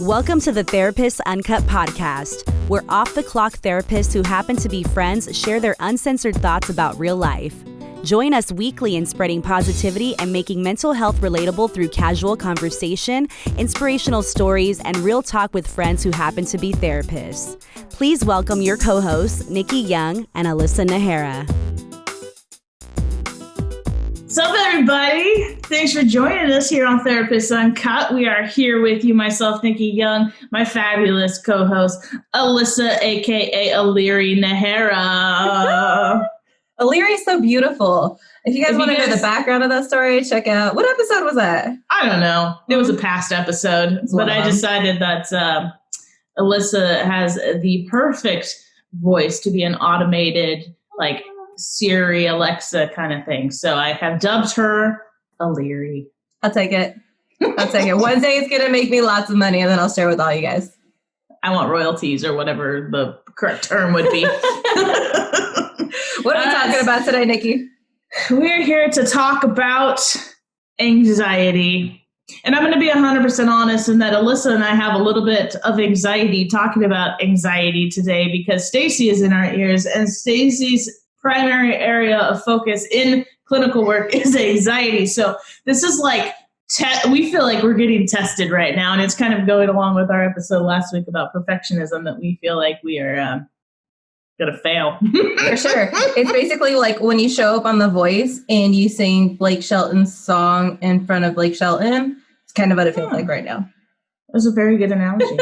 Welcome to the Therapists Uncut Podcast, where off-the-clock therapists who happen to be friends share their uncensored thoughts about real life. Join us weekly in spreading positivity and making mental health relatable through casual conversation, inspirational stories, and real talk with friends who happen to be therapists. Please welcome your co-hosts, Nikki Young and Alyssa Nahara. What's up, everybody? Thanks for joining us here on Therapists Uncut. We are here with you, myself, Nikki Young, my fabulous co-host, Alyssa, a.k.a. Illyri Nahara. Illyri is so beautiful. If you guys want to know the background of that story, check out, what episode was that? I don't know. It was a past episode, but I decided that Alyssa has the perfect voice to be an automated, like, Siri, Alexa kind of thing. So I have dubbed her Illyri. I'll take it. One day it's going to make me lots of money and then I'll share with all you guys. I want royalties or whatever the correct term would be. What are we talking about today, Nikki? We're here to talk about anxiety. And I'm going to be 100% honest in that Alyssa and I have a little bit of anxiety talking about anxiety today because Stacy is in our ears, and Stacy's primary area of focus in clinical work is anxiety. So this is like, we feel like we're getting tested right now. And it's kind of going along with our episode last week about perfectionism, that we feel like we are going to fail. For sure. It's basically like when you show up on The Voice and you sing Blake Shelton's song in front of Blake Shelton. It's kind of what it feels like right now. That's a very good analogy.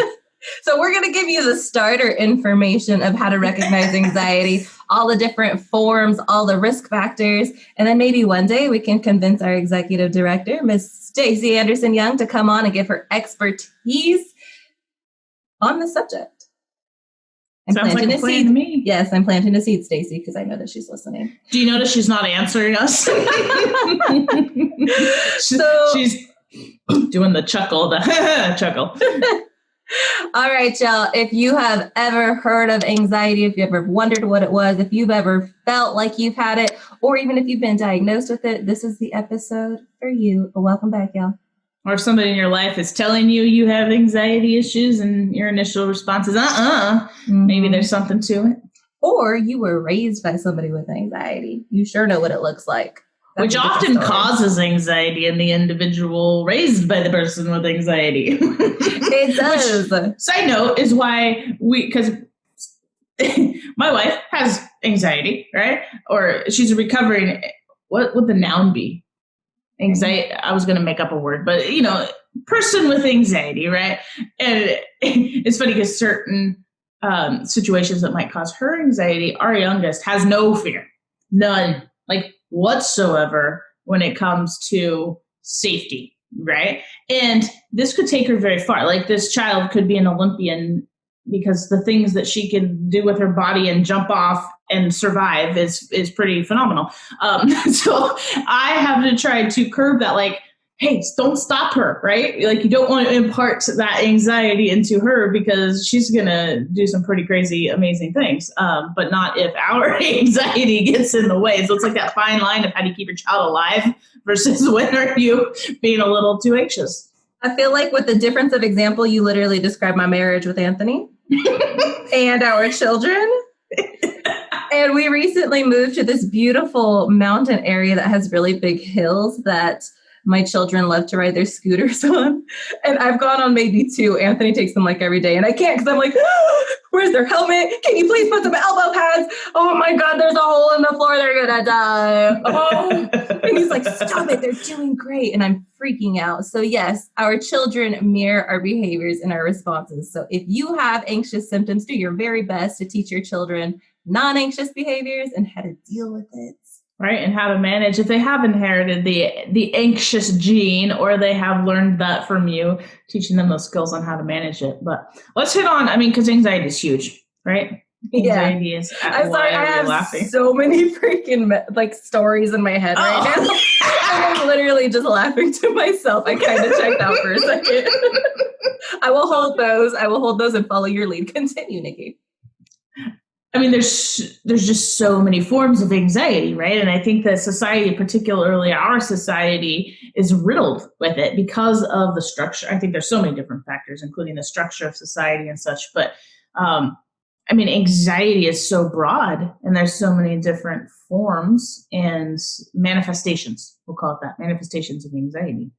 So we're going to give you the starter information of how to recognize anxiety, all the different forms, all the risk factors, and then maybe one day we can convince our executive director, Miss Stacy Anderson Young, to come on and give her expertise on the subject. Sounds like a plan to me. Yes, I'm planting a seed, Stacy, because I know that she's listening. Do you notice she's not answering us? She's doing the chuckle, chuckle. All right, y'all. If you have ever heard of anxiety, if you ever wondered what it was, if you've ever felt like you've had it, or even if you've been diagnosed with it, this is the episode for you. Welcome back, y'all. Or if somebody in your life is telling you have anxiety issues and your initial response is, maybe there's something to it. Or you were raised by somebody with anxiety. You sure know what it looks like. Which often causes anxiety in the individual raised by the person with anxiety. It does. Which, side note, is why because my wife has anxiety, right? Or she's recovering. What would the noun be? Anxiety. I was going to make up a word, but person with anxiety, right? And it's funny because certain situations that might cause her anxiety, our youngest has no fear, none, like whatsoever, when it comes to safety, right? And this could take her very far. Like, this child could be an Olympian because the things that she can do with her body and jump off and survive is pretty phenomenal. So I have to try to curb that, like, hey, don't stop her, right? Like, you don't want to impart that anxiety into her because she's going to do some pretty crazy, amazing things, but not if our anxiety gets in the way. So it's like that fine line of how do you keep your child alive versus when are you being a little too anxious? I feel like with the difference of example, you literally described my marriage with Anthony and our children. And we recently moved to this beautiful mountain area that has really big hills that my children love to ride their scooters on. And I've gone on maybe 2. Anthony takes them like every day. And I can't because I'm like, where's their helmet? Can you please put some elbow pads? Oh my God, there's a hole in the floor. They're going to die. Oh. And he's like, stop it. They're doing great. And I'm freaking out. So yes, our children mirror our behaviors and our responses. So if you have anxious symptoms, do your very best to teach your children non-anxious behaviors and how to deal with it. Right, and how to manage if they have inherited the anxious gene, or they have learned that from you, teaching them those skills on how to manage it. But let's hit on, because anxiety is huge, right? Anxiety is. I'm sorry, I have so many freaking stories in my head right now. And I'm literally just laughing to myself. I kind of checked out for a second. I will hold those and follow your lead. Continue, Nikki. I mean, there's just so many forms of anxiety, right? And I think that society, particularly our society, is riddled with it because of the structure. I think there's so many different factors, including the structure of society and such. But I mean, anxiety is so broad, and there's so many different forms and manifestations. We'll call it that, manifestations of anxiety.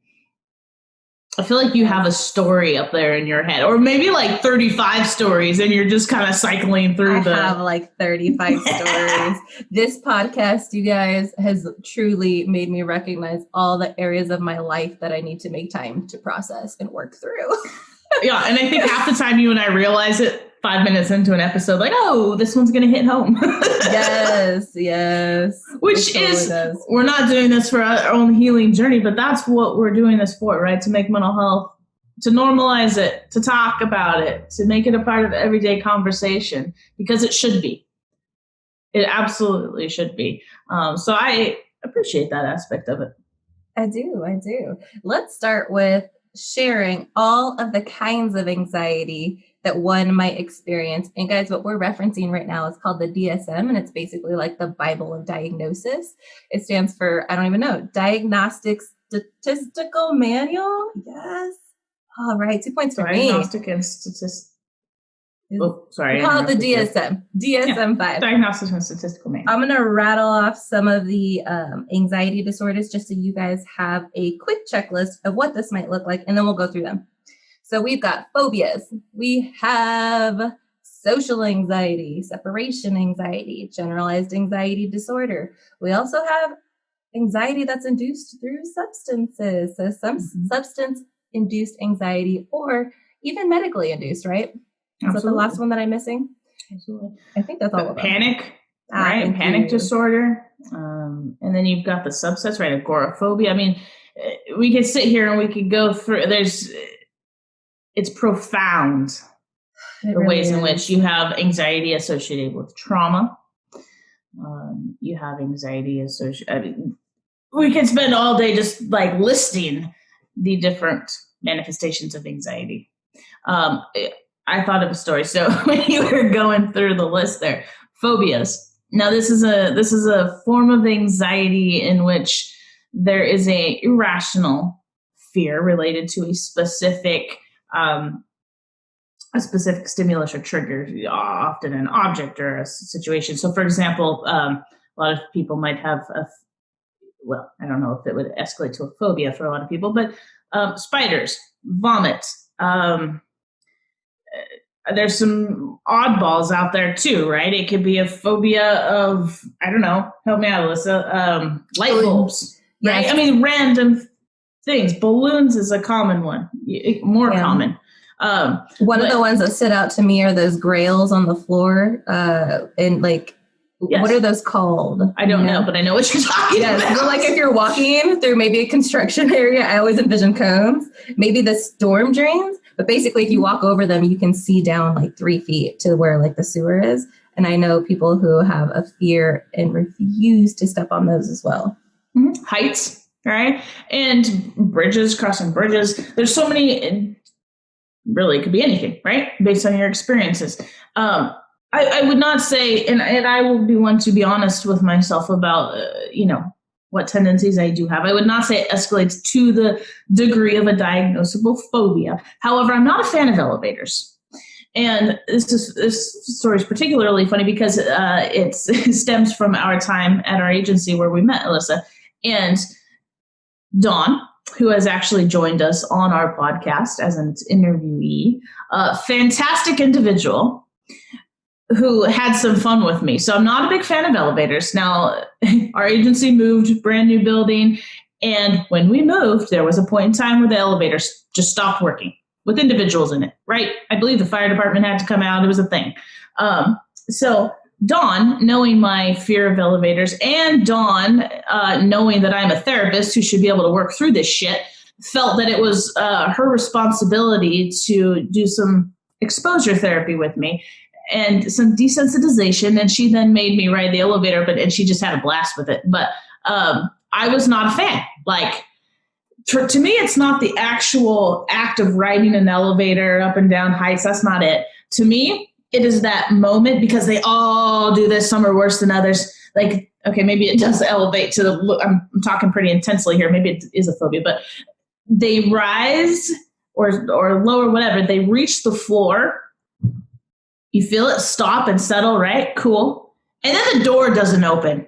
I feel like you have a story up there in your head, or maybe like 35 stories, and you're just kind of cycling through I have like 35 stories. This podcast, you guys, has truly made me recognize all the areas of my life that I need to make time to process and work through. Yeah, and I think half the time you and I realize it 5 minutes into an episode, like, oh, this one's going to hit home. Yes. Which is, we're not doing this for our own healing journey, but that's what we're doing this for, right? To make mental health, to normalize it, to talk about it, to make it a part of everyday conversation, because it should be. It absolutely should be. So I appreciate that aspect of it. I do. Let's start with sharing all of the kinds of anxiety that one might experience. And guys, what we're referencing right now is called the DSM, and it's basically like the Bible of diagnosis. It stands for, I don't even know, Diagnostic Statistical Manual. Yes. All right. 2 points for me. Diagnostic and statistical. Oh, sorry. We call it the DSM. DSM 5. Diagnostic and Statistical Manual. I'm going to rattle off some of the anxiety disorders just so you guys have a quick checklist of what this might look like, and then we'll go through them. So we've got phobias. We have social anxiety, separation anxiety, generalized anxiety disorder. We also have anxiety that's induced through substances. So some substance induced anxiety, or even medically induced, right? Is that the last one that I'm missing? Absolutely. I think that's all of them. Panic, right? Panic disorder. And then you've got the subsets, right? Agoraphobia. I mean, we could sit here and we could go through, it's profound, the ways in which you have anxiety associated with trauma. You have anxiety associated, we can spend all day just like listing the different manifestations of anxiety. I thought of a story. So when you were going through the list there, phobias. Now this is a form of anxiety in which there is a irrational fear related to a specific stimulus or trigger, often an object or a situation. So for example, a lot of people might have I don't know if it would escalate to a phobia for a lot of people, but spiders, vomit. There's some oddballs out there too, right? It could be a phobia of, I don't know, help me out, Alyssa, light bulbs, right? Yes. I mean, random things. Balloons is a common one, more common. One of the ones that stood out to me are those grails on the floor, and like, yes. What are those called? I don't know, but I know what you're talking about. So like if you're walking through maybe a construction area, I always envision cones, maybe the storm drains, but basically if you walk over them, you can see down like 3 feet to where like the sewer is. And I know people who have a fear and refuse to step on those as well. Mm-hmm. Heights, right? And bridges, crossing bridges. There's so many, really, it could be anything, right? Based on your experiences. I would not say, and I will be one to be honest with myself about, what tendencies I do have. I would not say it escalates to the degree of a diagnosable phobia. However, I'm not a fan of elevators. And this story is particularly funny because it stems from our time at our agency where we met, Alyssa. And Dawn, who has actually joined us on our podcast as an interviewee, a fantastic individual who had some fun with me. So I'm not a big fan of elevators. Now, our agency moved, brand new building. And when we moved, there was a point in time where the elevators just stopped working with individuals in it, right? I believe the fire department had to come out. It was a thing. So Dawn, knowing my fear of elevators, and Dawn, knowing that I'm a therapist who should be able to work through this shit, felt that it was her responsibility to do some exposure therapy with me and some desensitization. And she then made me ride the elevator, and she just had a blast with it. But I was not a fan. Like, to me, it's not the actual act of riding an elevator up and down heights. That's not it. To me, it is that moment because they all do this. Some are worse than others. Like, okay, maybe it does elevate to I'm talking pretty intensely here. Maybe it is a phobia, but they rise or lower, whatever. They reach the floor. You feel it stop and settle, right? Cool. And then the door doesn't open.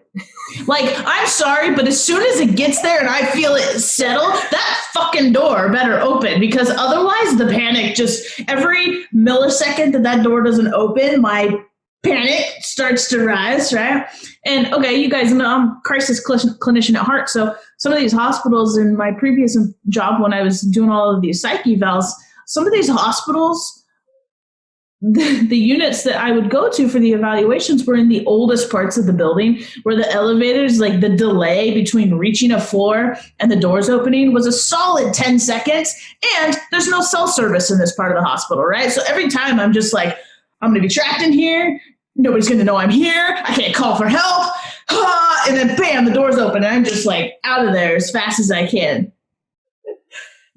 Like, I'm sorry, but as soon as it gets there and I feel it settle, that fucking door better open, because otherwise the panic just, every millisecond that door doesn't open, my panic starts to rise, right? And okay, you guys know I'm a crisis clinician at heart. So some of these hospitals, in my previous job when I was doing all of these psych evals, some of these hospitals, the units that I would go to for the evaluations were in the oldest parts of the building, where the elevators, like the delay between reaching a floor and the doors opening was a solid 10 seconds. And there's no cell service in this part of the hospital, right? So every time I'm just like, I'm going to be trapped in here. Nobody's going to know I'm here. I can't call for help. And then bam, the door's open. And I'm just like out of there as fast as I can.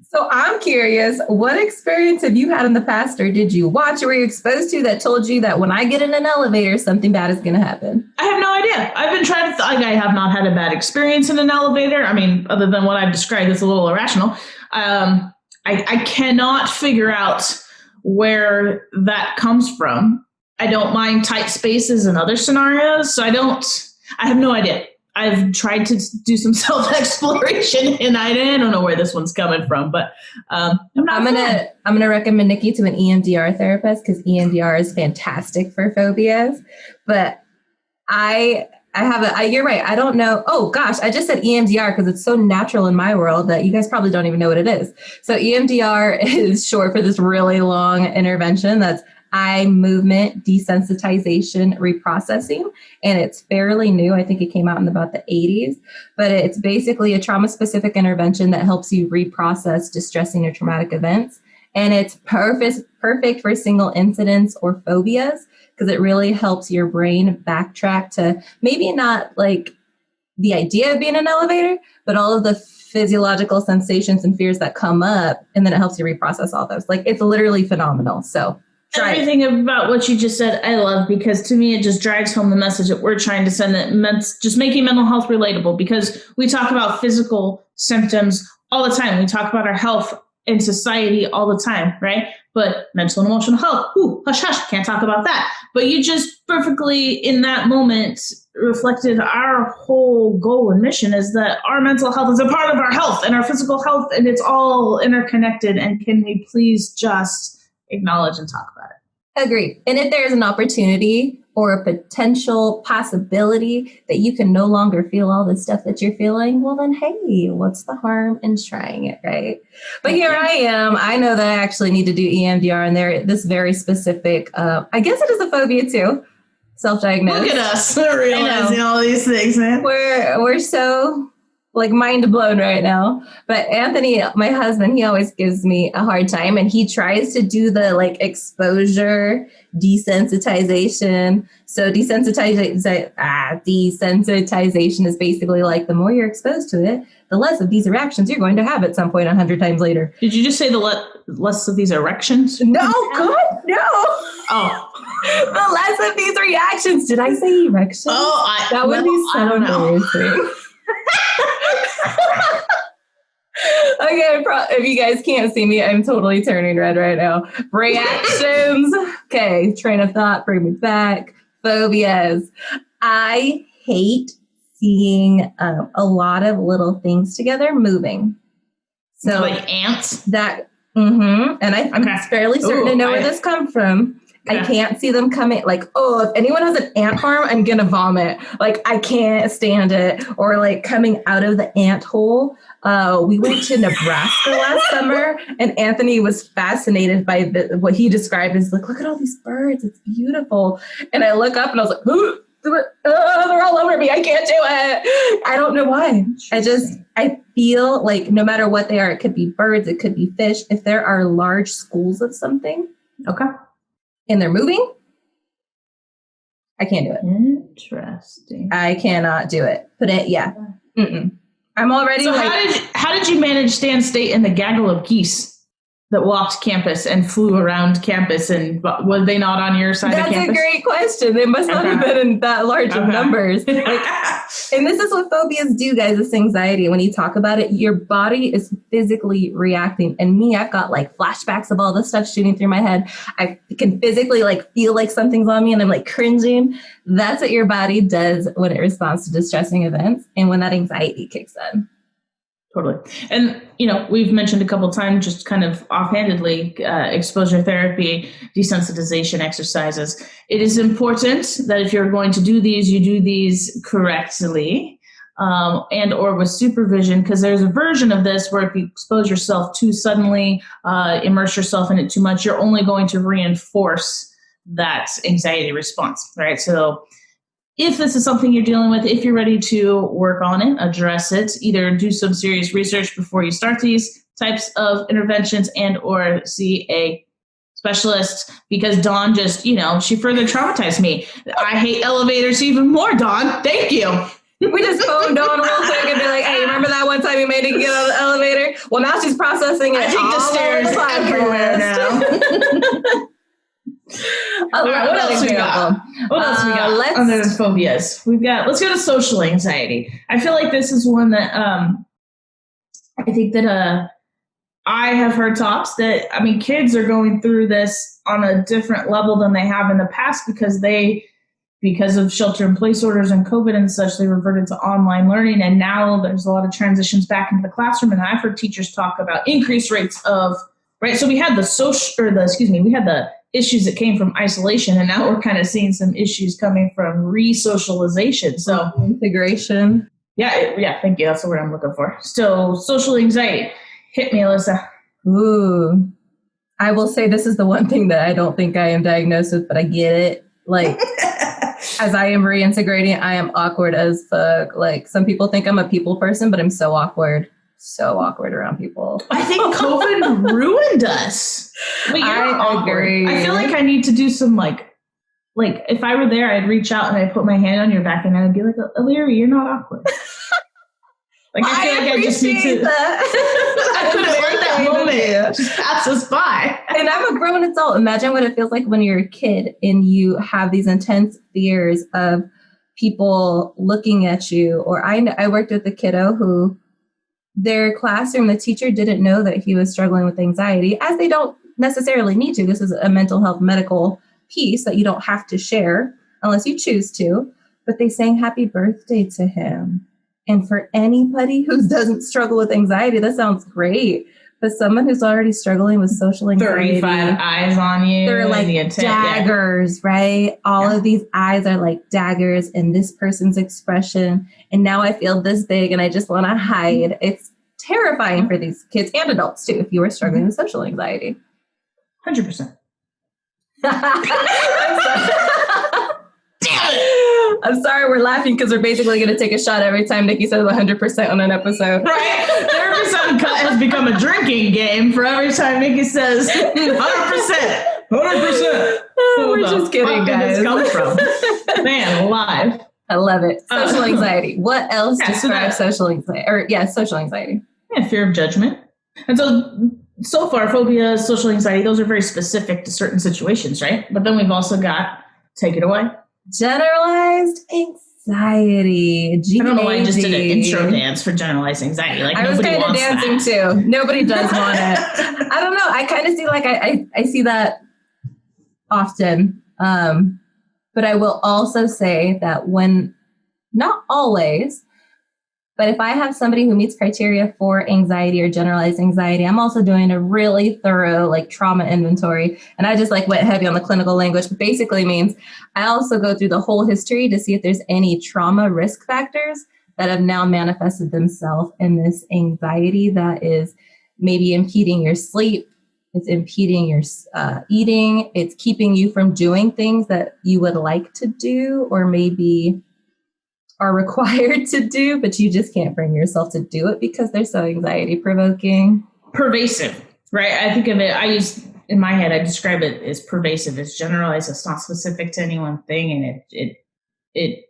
So I'm curious, what experience have you had in the past, or did you watch or were you exposed to that told you that when I get in an elevator, something bad is going to happen? I have no idea. I've been trying to, I have not had a bad experience in an elevator. I mean, other than what I've described, it's a little irrational. I cannot figure out where that comes from. I don't mind tight spaces and other scenarios. So I have no idea. I've tried to do some self-exploration and I don't know where this one's coming from, but I'm gonna recommend Nikki to an EMDR therapist, because EMDR is fantastic for phobias. But you're right. I don't know. Oh gosh, I just said EMDR because it's so natural in my world that you guys probably don't even know what it is. So EMDR is short for this really long intervention that's eye movement desensitization reprocessing, and it's fairly new. I think it came out in about the 80s, but it's basically a trauma-specific intervention that helps you reprocess distressing or traumatic events, and it's perfect for single incidents or phobias, because it really helps your brain backtrack to maybe not like the idea of being in an elevator, but all of the physiological sensations and fears that come up, and then it helps you reprocess all those. Like, it's literally phenomenal. So everything about what you just said, I love, because to me, it just drives home the message that we're trying to send, that just making mental health relatable, because we talk about physical symptoms all the time. We talk about our health in society all the time, right? But mental and emotional health, hush, hush, can't talk about that. But you just perfectly in that moment reflected our whole goal and mission is that our mental health is a part of our health and our physical health, and it's all interconnected. And can we please just acknowledge and talk about it? Agreed. And if there's an opportunity or a potential possibility that you can no longer feel all the stuff that you're feeling, well then, hey, what's the harm in trying it, right? But here I am. I know that I actually need to do EMDR, and they're this very specific, I guess it is a phobia too, self-diagnosed. Look at us realizing all these things, man. We're so like mind blown right now. But Anthony, my husband, he always gives me a hard time, and he tries to do the like exposure desensitization. So desensitization is basically like the more you're exposed to it, the less of these reactions you're going to have at some point 100 times later. Did you just say the less of these erections? No, God, no. Oh. The less of these reactions. Did I say erections? Oh, that would be so embarrassing. Okay, if you guys can't see me, I'm totally turning red right now. Reactions. Okay, train of thought, bring me back. Phobias. I hate seeing a lot of little things together moving. So like ants? And I'm fairly certain to know where this comes from. Yeah. I can't see them coming. Like, if anyone has an ant farm, I'm going to vomit. Like, I can't stand it. Or like coming out of the ant hole. We went to Nebraska last summer, and Anthony was fascinated by what he described as like, look at all these birds. It's beautiful. And I look up and I was like, they're all over me. I can't do it. I don't know why. I feel like no matter what they are, it could be birds, it could be fish. If there are large schools of something. Okay. And they're moving, I can't do it. Interesting. I cannot do it. I'm already so how did you manage stand state in the gaggle of geese? that walked campus and flew around campus, and were they not on your side of campus? That's a great question. They must not have been in that large of numbers. And this is what phobias do, guys, this anxiety. When you talk about it, your body is physically reacting. And me, I've got like flashbacks of all this stuff shooting through my head. I can physically like feel like something's on me and I'm like cringing. That's what your body does when it responds to distressing events and when that anxiety kicks in. Totally. And, we've mentioned a couple of times, just kind of offhandedly, exposure therapy, desensitization exercises. It is important that if you're going to do these, you do these correctly and or with supervision, because there's a version of this where if you expose yourself too suddenly, immerse yourself in it too much, you're only going to reinforce that anxiety response, right? So if this is something you're dealing with, if you're ready to work on it, address it, either do some serious research before you start these types of interventions and or see a specialist, because Dawn just, she further traumatized me. I hate elevators even more, Dawn. Thank you. We just phone Dawn real quick and be like, hey, remember that one time you made me get out of the elevator? Well, now she's processing it. I take the stairs everywhere now. What else we got? Other than phobias? Let's go to social anxiety. I feel like this is one that I think that I have heard talks that, kids are going through this on a different level than they have in the past because of shelter in place orders and COVID and such, they reverted to online learning. And now there's a lot of transitions back into the classroom. And I've heard teachers talk about increased rates of, right. So we had we had the issues that came from isolation, and now we're kind of seeing some issues coming from re-socialization. So integration. Yeah. Thank you. That's the word I'm looking for. So social anxiety. Hit me, Alyssa. Ooh, I will say this is the one thing that I don't think I am diagnosed with, but I get it. Like, as I am reintegrating, I am awkward as fuck. Like, some people think I'm a people person, but I'm so awkward around people. I think COVID ruined us. Wait, I agree. I feel like I need to do some like if I were there, I'd reach out and I'd put my hand on your back and I'd be like, Aliri, you're not awkward. I feel like I just need to. I couldn't let that moment just pass us by. And I'm a grown adult. Imagine what it feels like when you're a kid and you have these intense fears of people looking at you. Or I worked with a kiddo who their classroom, the teacher didn't know that he was struggling with anxiety, as they don't necessarily need to. This is a mental health medical piece that you don't have to share unless you choose to. But they sang happy birthday to him. And for anybody who doesn't struggle with anxiety, that sounds great. But someone who's already struggling with social anxiety, 35 eyes on you. They're like daggers, right? All of these eyes are like daggers in this person's expression. And now I feel this big and I just want to hide. It's terrifying for these kids and adults too, if you are struggling with social anxiety. 100%. I'm sorry we're laughing because we're basically going to take a shot every time Nikki says 100% on an episode. Right? Therapists Uncut has become a drinking game for every time Nikki says 100%. 100%. We're just kidding, guys. Where did this come from? Man, alive. I love it. Social anxiety. What else describes social anxiety? Social anxiety. Yeah, fear of judgment. And so far, phobia, social anxiety, those are very specific to certain situations, right? But then we've also got, take it away. Generalized anxiety. GAD. I don't know why I just did an intro dance for generalized anxiety. Like, I was kind of dancing too. Nobody does want it. I don't know. I kind of see I see that often. But I will also say that when, not always, but if I have somebody who meets criteria for anxiety or generalized anxiety, I'm also doing a really thorough trauma inventory. And I just went heavy on the clinical language, but basically means I also go through the whole history to see if there's any trauma risk factors that have now manifested themselves in this anxiety that is maybe impeding your sleep. It's impeding your eating. It's keeping you from doing things that you would like to do or maybe are required to do, but you just can't bring yourself to do it because they're so anxiety provoking. Pervasive, right? I think of it, in my head, I describe it as pervasive. It's generalized. It's not specific to any one thing. And it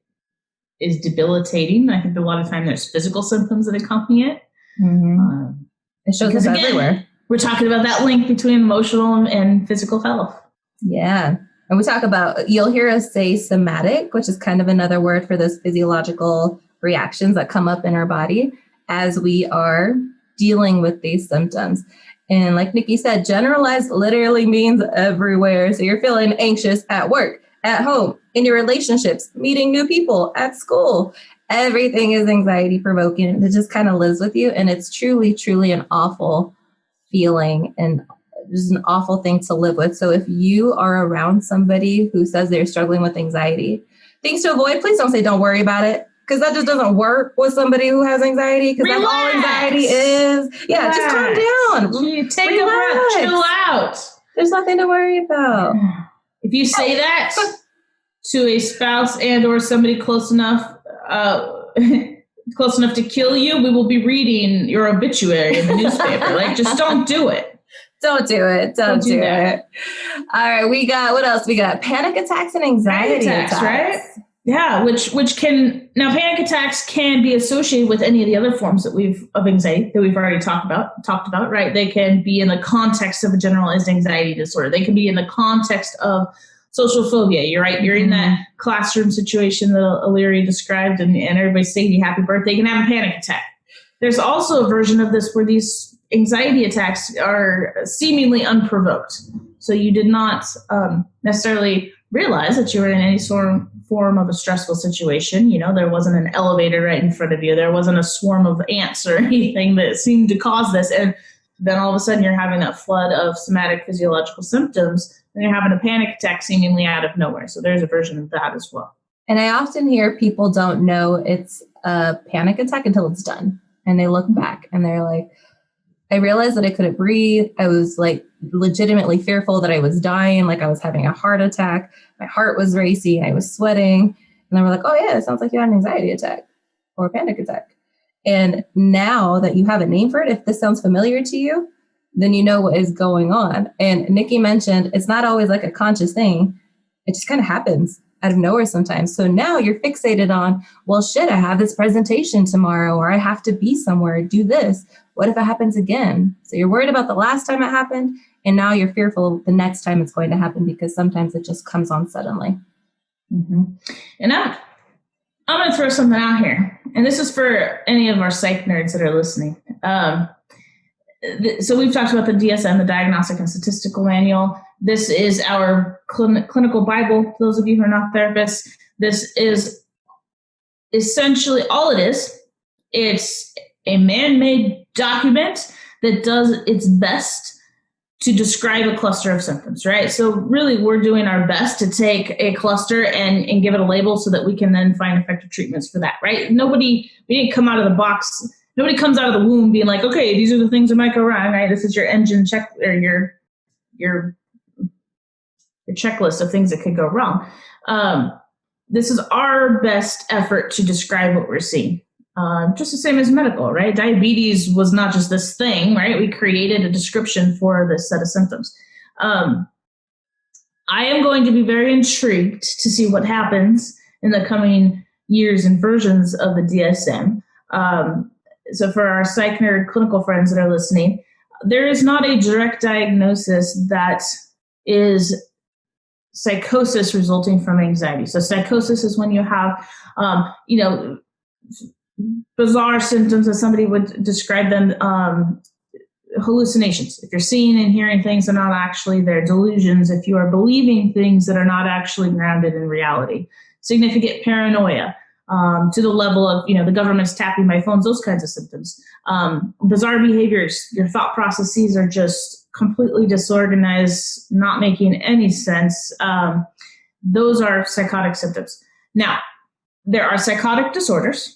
is debilitating. I think a lot of time there's physical symptoms that accompany it. Mm-hmm. It shows up everywhere. We're talking about that link between emotional and physical health. Yeah. And we talk about, you'll hear us say somatic, which is kind of another word for those physiological reactions that come up in our body as we are dealing with these symptoms. And like Nikki said, generalized literally means everywhere. So you're feeling anxious at work, at home, in your relationships, meeting new people, at school. Everything is anxiety provoking. It just kind of lives with you. And it's truly, truly an awful feeling and just an awful thing to live with. So if you are around somebody who says they're struggling with anxiety, things to avoid, please don't say, don't worry about it. Because that just doesn't work with somebody who has anxiety. Because that's all anxiety is. Yeah, just calm down. Take a breath. Chill out. There's nothing to worry about. If you say that to a spouse and or somebody close enough to kill you, we will be reading your obituary in the newspaper. Like, just don't do it. Don't do it. Don't do it. All right, we got, what else? We got panic attacks and anxiety attacks. Right? Yeah, which can, now panic attacks can be associated with any of the other forms of anxiety that we've already talked about, right? They can be in the context of a generalized anxiety disorder. They can be in the context of social phobia. You're right. You're in that classroom situation that Illyria described and everybody's saying you happy birthday. You can have a panic attack. There's also a version of this where these anxiety attacks are seemingly unprovoked. So you did not necessarily realize that you were in any form of a stressful situation. You know, there wasn't an elevator right in front of you. There wasn't a swarm of ants or anything that seemed to cause this. And then all of a sudden you're having that flood of somatic physiological symptoms and you're having a panic attack seemingly out of nowhere. So there's a version of that as well. And I often hear people don't know it's a panic attack until it's done. And they look back and they're like, I realized that I couldn't breathe. I was like legitimately fearful that I was dying, like I was having a heart attack. My heart was racing. I was sweating. And then we're like, oh yeah, it sounds like you had an anxiety attack or a panic attack. And now that you have a name for it, if this sounds familiar to you, then you know what is going on. And Nikki mentioned it's not always like a conscious thing. It just kind of happens out of nowhere sometimes. So now you're fixated on, well, shit, I have this presentation tomorrow, or I have to be somewhere, do this. What if it happens again? So you're worried about the last time it happened, and now you're fearful the next time it's going to happen because sometimes it just comes on suddenly. Mm-hmm. And I'm going to throw something out here, and this is for any of our psych nerds that are listening. So we've talked about the DSM, the Diagnostic and Statistical Manual. This is our clinical Bible. For those of you who are not therapists, this is essentially all it is. It's a man-made document that does its best to describe a cluster of symptoms, right? So really, we're doing our best to take a cluster and give it a label so that we can then find effective treatments for that, right? We didn't come out of the box. Nobody comes out of the womb being like, okay, these are the things that might go wrong, right? This is your engine check or your checklist of things that could go wrong. This is our best effort to describe what we're seeing. Just the same as medical, right? Diabetes was not just this thing, right? We created a description for this set of symptoms. I am going to be very intrigued to see what happens in the coming years and versions of the DSM. So for our psych nerd clinical friends that are listening, there is not a direct diagnosis that is psychosis resulting from anxiety. So psychosis is when you have, bizarre symptoms, as somebody would describe them, hallucinations. If you're seeing and hearing things that are not actually there, delusions, if you are believing things that are not actually grounded in reality, significant paranoia, to the level of, the government's tapping my phones, those kinds of symptoms. Bizarre behaviors, your thought processes are just completely disorganized, not making any sense. Those are psychotic symptoms. Now, there are psychotic disorders.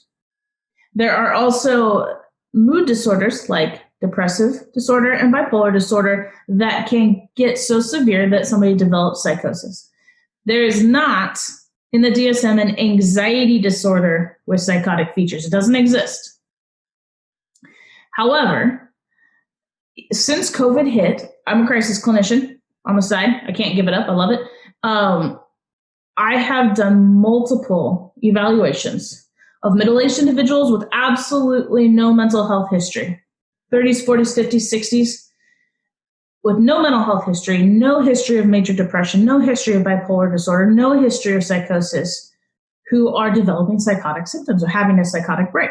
There are also mood disorders like depressive disorder and bipolar disorder that can get so severe that somebody develops psychosis. There is not in the DSM an anxiety disorder with psychotic features. It doesn't exist. However, since COVID hit, I'm a crisis clinician on the side. I can't give it up. I love it. I have done multiple evaluations of middle-aged individuals with absolutely no mental health history, 30s, 40s, 50s, 60s, with no mental health history, no history of major depression, no history of bipolar disorder, no history of psychosis, who are developing psychotic symptoms or having a psychotic break.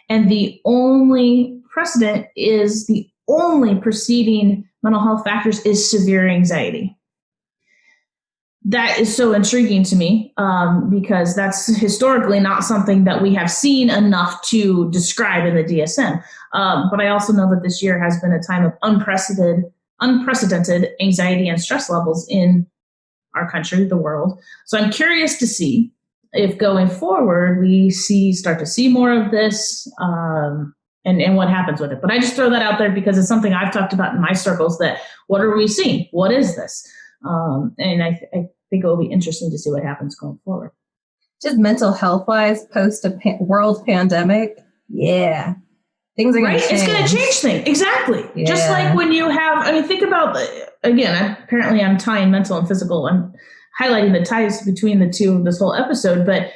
And the only precedent is the only preceding mental health factors is severe anxiety. That is so intriguing to me because that's historically not something that we have seen enough to describe in the DSM. But I also know that this year has been a time of unprecedented anxiety and stress levels in our country, the world. So I'm curious to see if going forward we start to see more of this and what happens with it. But I just throw that out there because it's something I've talked about in my circles, that what are we seeing? What is this? And I think it will be interesting to see what happens going forward. Just mental health wise, post a world pandemic. Yeah. Things are going to change. It's going to change things. Exactly. Yeah. Just like when you have, think about, again, apparently I'm tying mental and physical. I'm highlighting the ties between the two of this whole episode. But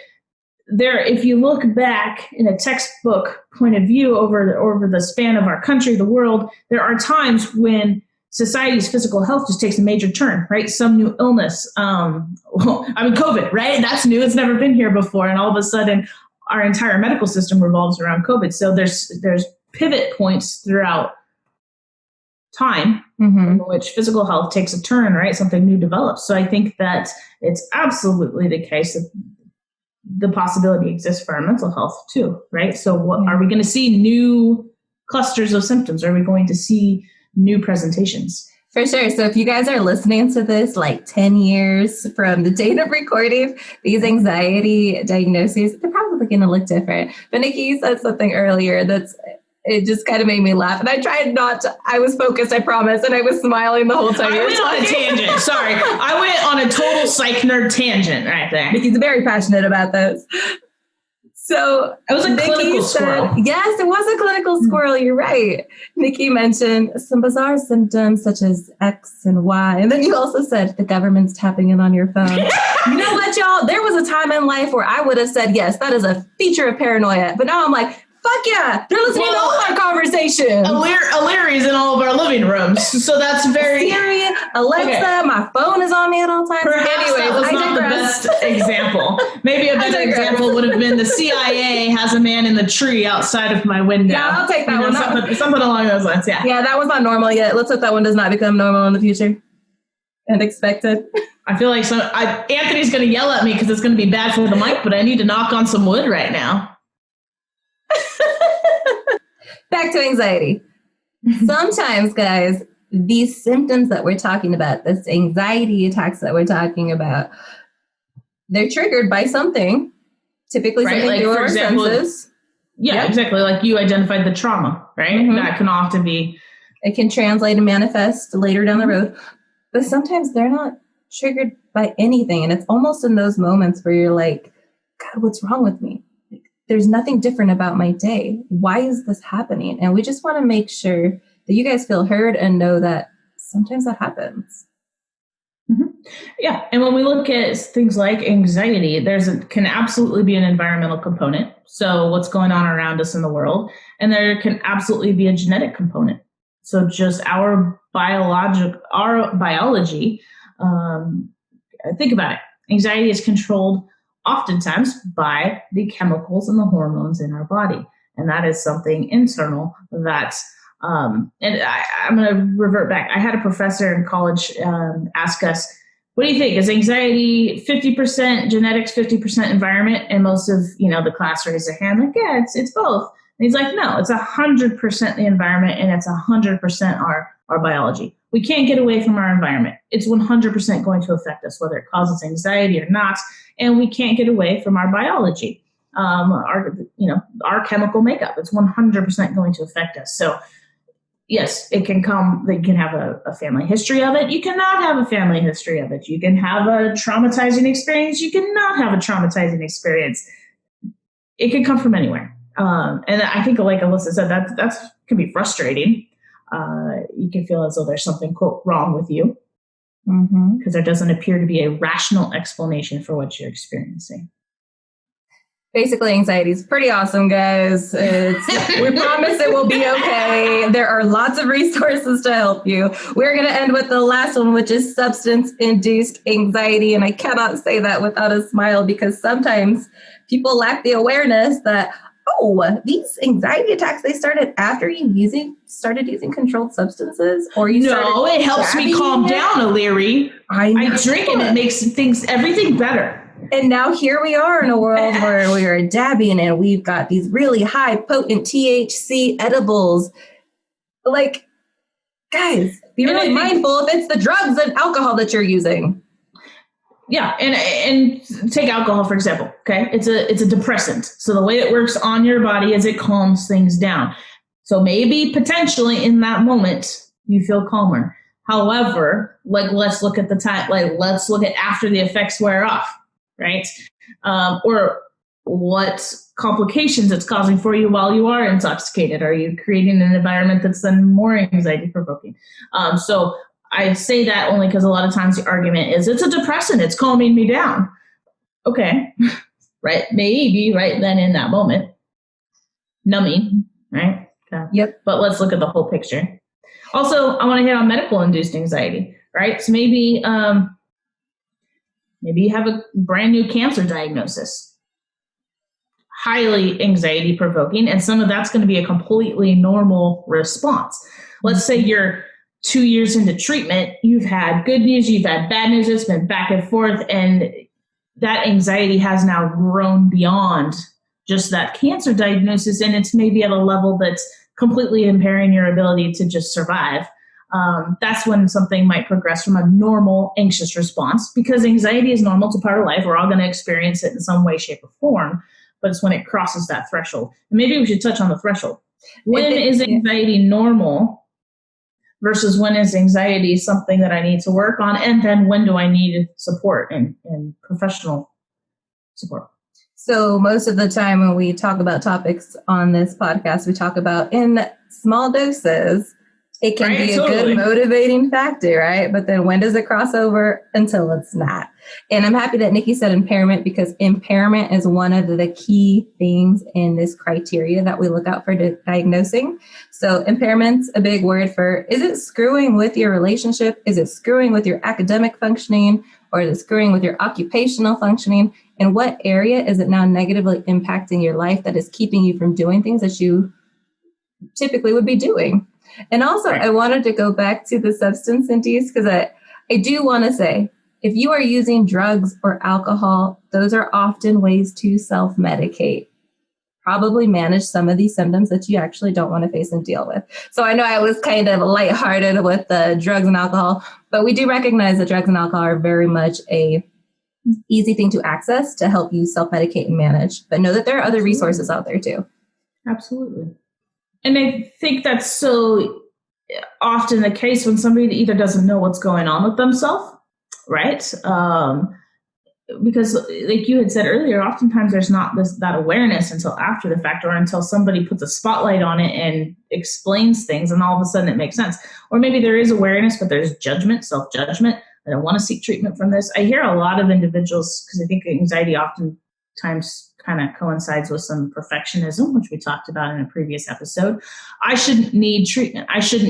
if you look back in a textbook point of view over the span of our country, the world, there are times when society's physical health just takes a major turn, right? Some new illness, COVID, right? That's new. It's never been here before. And all of a sudden, our entire medical system revolves around COVID. So there's pivot points throughout time in which physical health takes a turn, right? Something new develops. So I think that it's absolutely the case that the possibility exists for our mental health too, right? So are we going to see new clusters of symptoms? Are we going to see new presentations? For sure. So if you guys are listening to this like 10 years from the date of recording, these anxiety diagnoses, they're probably going to look different. But Nikki, you said something earlier it just kind of made me laugh. And I tried not to, I was focused, I promise. And I was smiling the whole time. I went on a tangent. Sorry. I went on a total psych nerd tangent right there. Nikki's very passionate about this. So it was a clinical squirrel. Yes, it was a clinical squirrel. You're right. Nikki mentioned some bizarre symptoms such as X and Y. And then you also said the government's tapping in on your phone. You know what, y'all? There was a time in life where I would have said, yes, that is a feature of paranoia. But now I'm like, fuck yeah, they're listening to all our conversations. Larry's in all of our living rooms. So that's very... Siri, Alexa, my phone is on me at all times. Perhaps that was not the best example. Maybe a better example would have been the CIA has a man in the tree outside of my window. Yeah, I'll take that one. Something along those lines, yeah. Yeah, that one's not normal yet. Let's hope that one does not become normal in the future. And expected. I feel like Anthony's going to yell at me because it's going to be bad for the mic, but I need to knock on some wood right now. Back to anxiety. Sometimes, guys, these symptoms that we're talking about, this anxiety attacks that we're talking about, they're triggered by something, typically something through our senses. Yeah, exactly. Like you identified the trauma, right? That can often be... It can translate and manifest later down the road. But sometimes they're not triggered by anything. And it's almost in those moments where you're like, God, what's wrong with me? There's nothing different about my day. Why is this happening? And we just want to make sure that you guys feel heard and know that sometimes that happens. Yeah. And when we look at things like anxiety, can absolutely be an environmental component. So what's going on around us in the world. And there can absolutely be a genetic component. So just our biology, think about it. Anxiety is controlled oftentimes by the chemicals and the hormones in our body. And that is something internal that's, and I'm going to revert back. I had a professor in college ask us, what do you think? Is anxiety 50% genetics, 50% environment? And most of, the class raised their hand like, yeah, it's both. And he's like, no, it's 100% the environment and it's 100% our biology. We can't get away from our environment. It's 100% going to affect us, whether it causes anxiety or not. And we can't get away from our biology, our chemical makeup. It's 100% going to affect us. So yes, it can come, they can have a family history of it. You cannot have a family history of it. You can have a traumatizing experience. You cannot have a traumatizing experience. It can come from anywhere. And I think, like Alyssa said, that can be frustrating. You can feel as though there's something, quote, wrong with you because there doesn't appear to be a rational explanation for what you're experiencing. Basically, anxiety is pretty awesome, guys. We promise it will be okay. There are lots of resources to help you. We're going to end with the last one, which is substance induced anxiety. And I cannot say that without a smile, because sometimes people lack the awareness that, these anxiety attacks, they started after you started using controlled substances, or you No, it helps me calm down, O'Leary. I drink and it makes everything better. And now here we are in a world where we are dabbing and we've got these really high potent THC edibles. Like, guys, be really mindful if it's the drugs and alcohol that you're using. Yeah, and take alcohol, for example, okay? It's a depressant. So the way it works on your body is it calms things down. So maybe potentially in that moment you feel calmer. However, let's look at the time, let's look at after the effects wear off, right? Or what complications it's causing for you while you are intoxicated. Are you creating an environment that's then more anxiety provoking? So I say that only because a lot of times the argument is it's a depressant, it's calming me down. Okay, right? Maybe right then in that moment, numbing, right? Okay. Yep. But let's look at the whole picture. Also, I want to hit on medical induced anxiety, right? So maybe you have a brand new cancer diagnosis, highly anxiety provoking, and some of that's going to be a completely normal response. Let's say you're 2 years into treatment, you've had good news, you've had bad news, it's been back and forth, and that anxiety has now grown beyond just that cancer diagnosis, and it's maybe at a level that's completely impairing your ability to just survive. That's when something might progress from a normal anxious response, because anxiety is normal, it's a part of life. We're all going to experience it in some way, shape, or form, but it's when it crosses that threshold. And maybe we should touch on the threshold. When is anxiety normal versus when is anxiety something that I need to work on? And then when do I need support and professional support? So most of the time when we talk about topics on this podcast, we talk about in small doses, it can be a good motivating factor, right? But then when does it cross over? Until it's not. And I'm happy that Nikki said impairment, because impairment is one of the key things in this criteria that we look out for diagnosing. So impairment's a big word for, is it screwing with your relationship? Is it screwing with your academic functioning? Or is it screwing with your occupational functioning? In what area is it now negatively impacting your life that is keeping you from doing things that you typically would be doing? And also, I wanted to go back to the substance induced, because I do want to say, if you are using drugs or alcohol, those are often ways to self-medicate. Probably manage some of these symptoms that you actually don't want to face and deal with. So I know I was kind of lighthearted with the drugs and alcohol, but we do recognize that drugs and alcohol are very much a easy thing to access to help you self-medicate and manage. But know that there are other resources out there too. Absolutely. And I think that's so often the case when somebody either doesn't know what's going on with themselves, right? Because like you had said earlier, oftentimes there's not that awareness until after the fact, or until somebody puts a spotlight on it and explains things, and all of a sudden it makes sense. Or maybe there is awareness, but there's judgment, self-judgment. I don't want to seek treatment from this. I hear a lot of individuals, because I think anxiety oftentimes kind of coincides with some perfectionism, which we talked about in a previous episode. I shouldn't need treatment. I should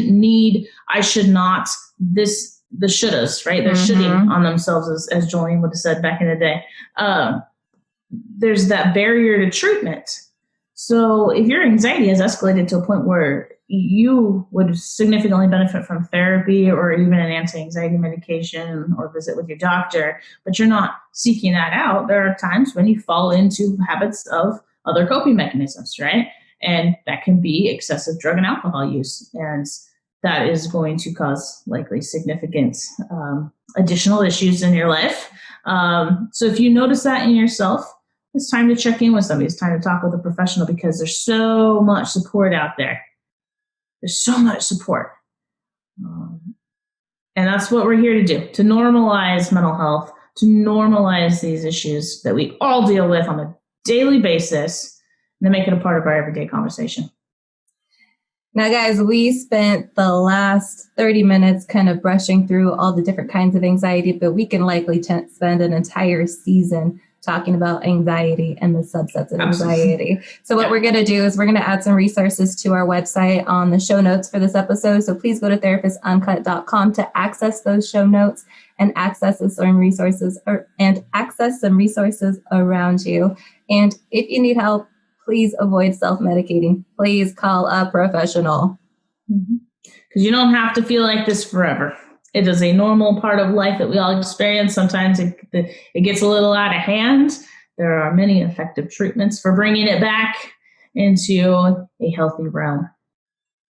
not, the shouldas, right? They're shitting on themselves, as Jolene would have said back in the day. There's that barrier to treatment. So if your anxiety has escalated to a point where you would significantly benefit from therapy or even an anti-anxiety medication or visit with your doctor, but you're not seeking that out, there are times when you fall into habits of other coping mechanisms, right? And that can be excessive drug and alcohol use. And that is going to cause likely significant additional issues in your life. So if you notice that in yourself, it's time to check in with somebody. It's time to talk with a professional, because there's so much support out there. There's so much support. And that's what we're here to do, to normalize mental health, to normalize these issues that we all deal with on a daily basis, and to make it a part of our everyday conversation. Now, guys, we spent the last 30 minutes kind of brushing through all the different kinds of anxiety, but we can likely spend an entire season talking about anxiety and the subsets of Absolutely. anxiety. So what we're going to do is we're going to add some resources to our website on the show notes for this episode. So please go to therapistuncut.com to access those show notes and access some resources around you. And if you need help, please avoid self-medicating. Please call a professional. Because you don't have to feel like this forever. It is a normal part of life that we all experience. Sometimes it gets a little out of hand. There are many effective treatments for bringing it back into a healthy realm.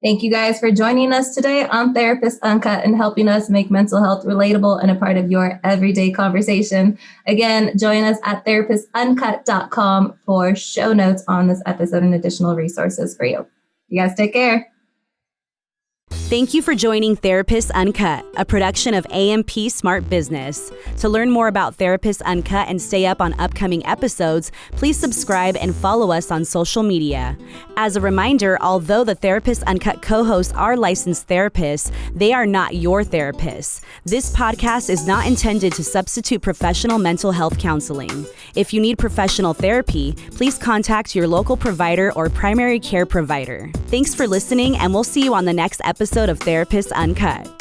Thank you guys for joining us today on Therapists Uncut and helping us make mental health relatable and a part of your everyday conversation. Again, join us at therapistuncut.com for show notes on this episode and additional resources for you. You guys take care. Thank you for joining Therapists Uncut, a production of AMP Smart Business. To learn more about Therapists Uncut and stay up on upcoming episodes, please subscribe and follow us on social media. As a reminder, although the Therapists Uncut co-hosts are licensed therapists, they are not your therapists. This podcast is not intended to substitute professional mental health counseling. If you need professional therapy, please contact your local provider or primary care provider. Thanks for listening, and we'll see you on the next episode of Therapists Uncut.